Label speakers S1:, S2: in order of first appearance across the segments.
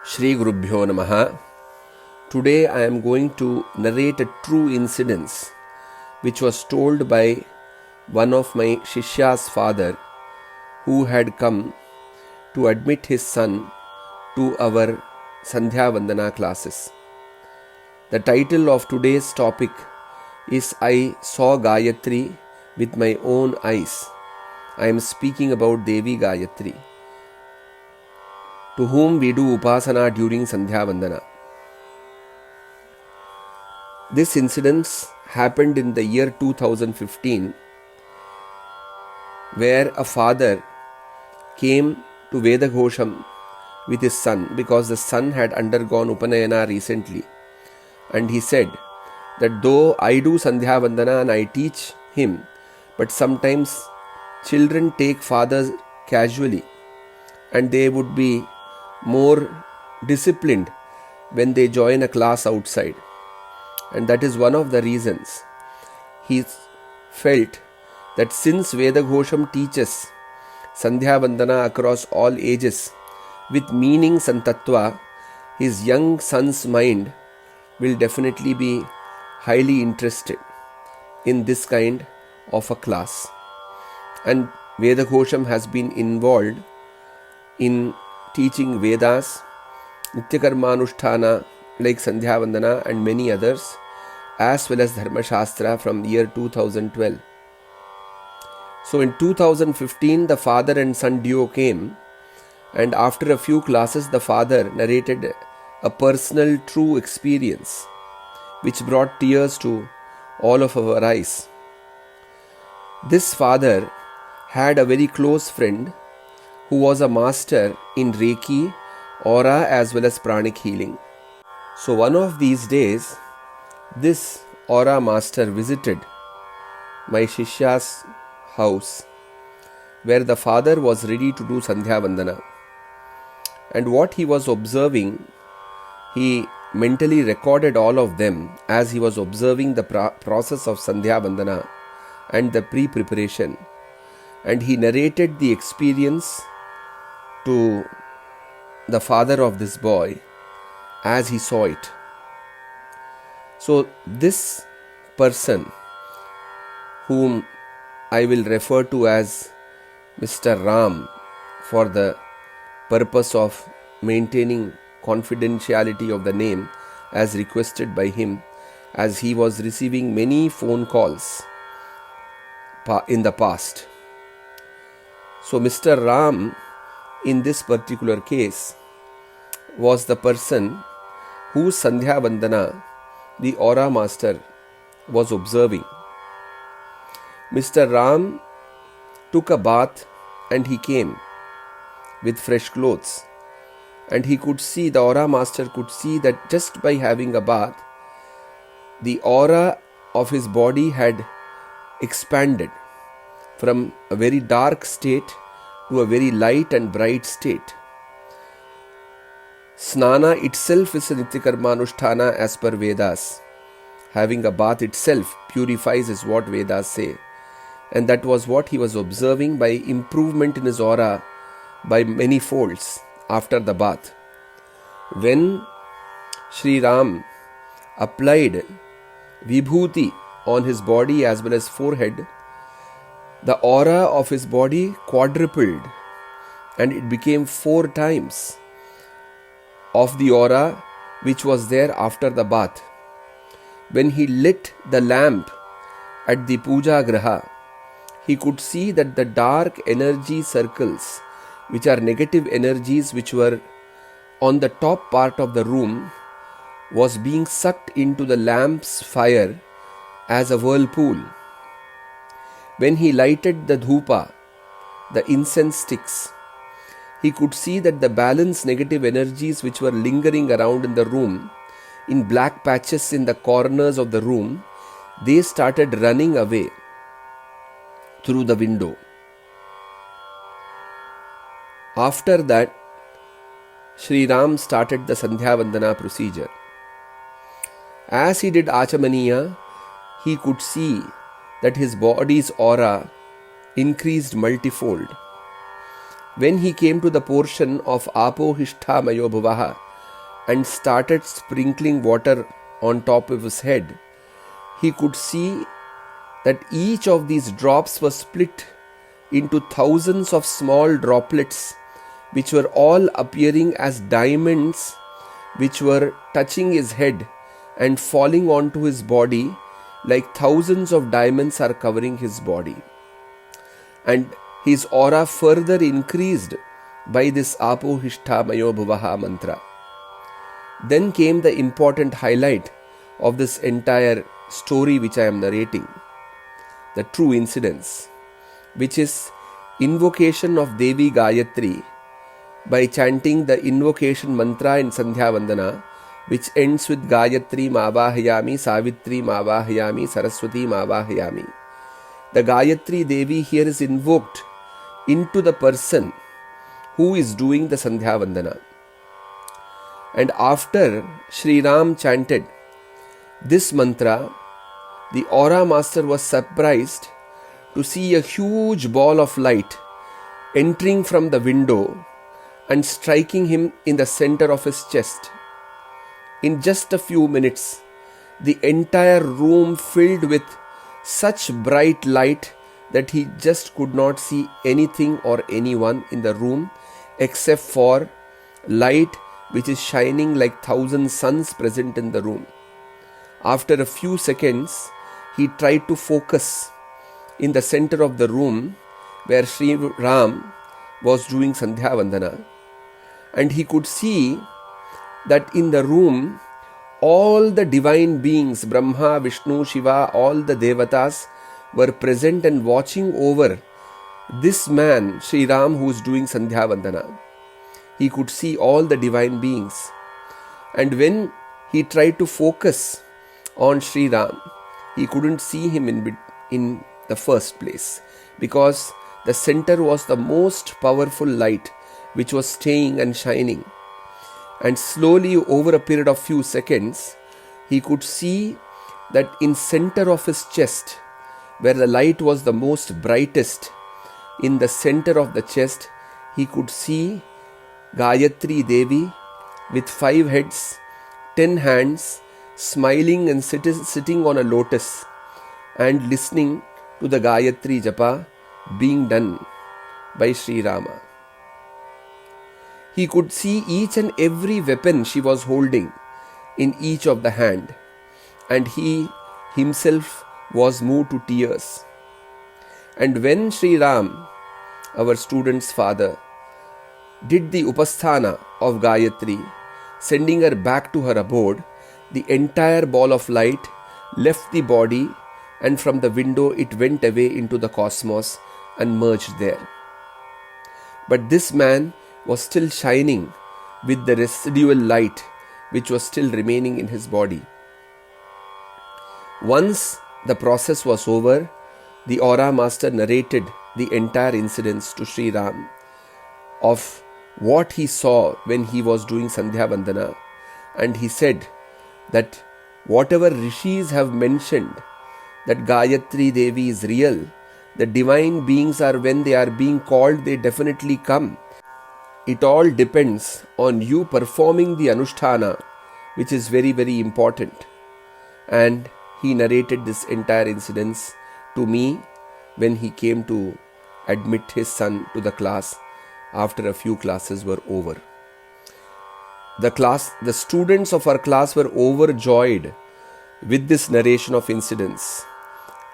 S1: Shri Gurubhyo Namaha. Today I am going to narrate a true incident which was told by one of my Shishya's father who had come to admit his son to our Sandhya Vandana classes. The title of today's topic is I saw Gayatri with my own eyes. I am speaking about Devi Gayatri, to whom we do Upasana during Sandhya Vandana. This incident happened in the year 2015, where a father came to Vedaghosham with his son because the son had undergone Upanayana recently. And he said that though I do Sandhya Vandana and I teach him, but sometimes children take fathers casually and they would be more disciplined when they join a class outside. And that is one of the reasons he felt that since Vedaghosham teaches Sandhya Vandana across all ages with meanings and tattva, his young son's mind will definitely be highly interested in this kind of a class. And Vedaghosham has been involved in teaching Vedas, Nityakarmanusthana like Sandhya Vandana and many others, as well as Dharma Shastra from the year 2012. So in 2015, the father and son duo came, and after a few classes, the father narrated a personal true experience which brought tears to all of our eyes. This father had a very close friend who was a master in Reiki, aura as well as pranic healing. So one of these days, this aura master visited my Shishya's house, where the father was ready to do Sandhya Vandana. And what he was observing, he mentally recorded all of them as he was observing the process of Sandhya Vandana and the pre-preparation. And he narrated the experience to the father of this boy as he saw it. So this person, whom I will refer to as Mr. Ram for the purpose of maintaining confidentiality of the name as requested by him, as he was receiving many phone calls in the past. So Mr. Ram, in this particular case, was the person whose Sandhya Vandana the aura master was observing. Mr. Ram took a bath and he came with fresh clothes, and he could see, the aura master could see that just by having a bath, the aura of his body had expanded from a very dark state to a very light and bright state. Snana itself is a Nityakarmanusthana as per Vedas. Having a bath itself purifies is what Vedas say. And that was what he was observing by improvement in his aura by many folds after the bath. When Sri Ram applied Vibhuti on his body as well as forehead, the aura of his body quadrupled and it became 4 times of the aura which was there after the bath. When he lit the lamp at the Puja Graha, he could see that the dark energy circles, which are negative energies which were on the top part of the room, was being sucked into the lamp's fire as a whirlpool. When he lighted the dhupa, the incense sticks, he could see that the balanced negative energies which were lingering around in the room, in black patches in the corners of the room, they started running away through the window. After that, Sri Ram started the Sandhya Vandana procedure. As he did Achamaniya, he could see that his body's aura increased multifold. When he came to the portion of Apo Hishtha Mayo Bhuvaha, and started sprinkling water on top of his head, he could see that each of these drops was split into thousands of small droplets, which were all appearing as diamonds, which were touching his head and falling onto his body like thousands of diamonds are covering his body. And his aura further increased by this Apohishta Mayo Bhuvaha mantra. Then came the important highlight of this entire story which I am narrating, the true incidents, which is invocation of Devi Gayatri by chanting the invocation mantra in Sandhya Vandana, which ends with Gayatri Mavahayami, Savitri Mavahayami, Saraswati Mavahayami. The Gayatri Devi here is invoked into the person who is doing the Sandhya Vandana. And after Sri Ram chanted this mantra, the aura master was surprised to see a huge ball of light entering from the window and striking him in the center of his chest. In just a few minutes, the entire room filled with such bright light that he just could not see anything or anyone in the room except for light which is shining like 1,000 suns present in the room. After a few seconds, he tried to focus in the center of the room where Sri Ram was doing Sandhya Vandana, and he could see that in the room all the divine beings, Brahma, Vishnu, Shiva, all the Devatas were present and watching over this man, Sri Ram, who is doing Sandhya Vandana. He could see all the divine beings. And when he tried to focus on Sri Ram, he couldn't see him in the first place, because the center was the most powerful light which was staying and shining. And slowly, over a period of few seconds, he could see that in center of his chest, where the light was the most brightest, in the center of the chest, he could see Gayatri Devi with 5 heads, 10 hands, smiling and sitting on a lotus and listening to the Gayatri Japa being done by Sri Rama. He could see each and every weapon she was holding in each of the hand, and he himself was moved to tears. And when Sri Ram, our student's father, did the Upasthana of Gayatri, sending her back to her abode, the entire ball of light left the body, and from the window it went away into the cosmos and merged there. But this man was still shining with the residual light which was still remaining in his body. Once the process was over, the aura master narrated the entire incidents to Sri Ram of what he saw when he was doing Sandhya Vandana, and he said that whatever rishis have mentioned that Gayatri Devi is real, the divine beings are, when they are being called, they definitely come. It all depends on you performing the Anushtana, which is very, very important. And he narrated this entire incidents to me when he came to admit his son to the class after a few classes were over. The students of our class were overjoyed with this narration of incidents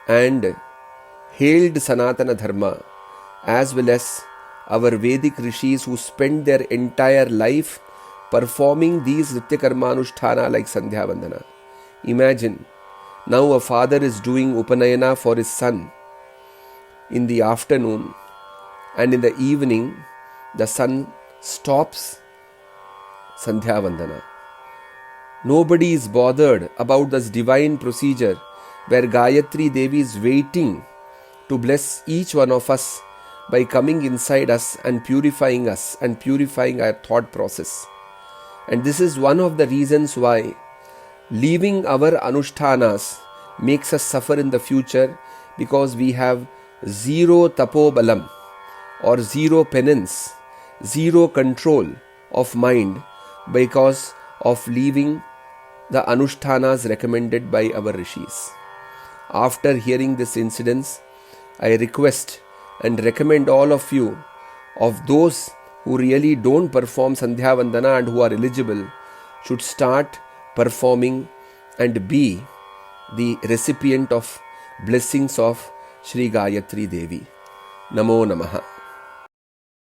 S1: and hailed Sanatana Dharma as well as our Vedic rishis who spent their entire life performing these Nitya Karma Anushtana like Sandhya Vandana. Imagine, now a father is doing Upanayana for his son in the afternoon, and in the evening the son stops Sandhya Vandana. Nobody is bothered about this divine procedure where Gayatri Devi is waiting to bless each one of us by coming inside us and purifying our thought process. And this is one of the reasons why leaving our Anushtanas makes us suffer in the future, because we have zero tapobalam or zero penance, zero control of mind because of leaving the anushtanas recommended by our rishis. After hearing this incident, I request and recommend all of you, of those who really don't perform Sandhya Vandana and who are eligible, should start performing and be the recipient of blessings of Shri Gayatri Devi. Namo Namaha.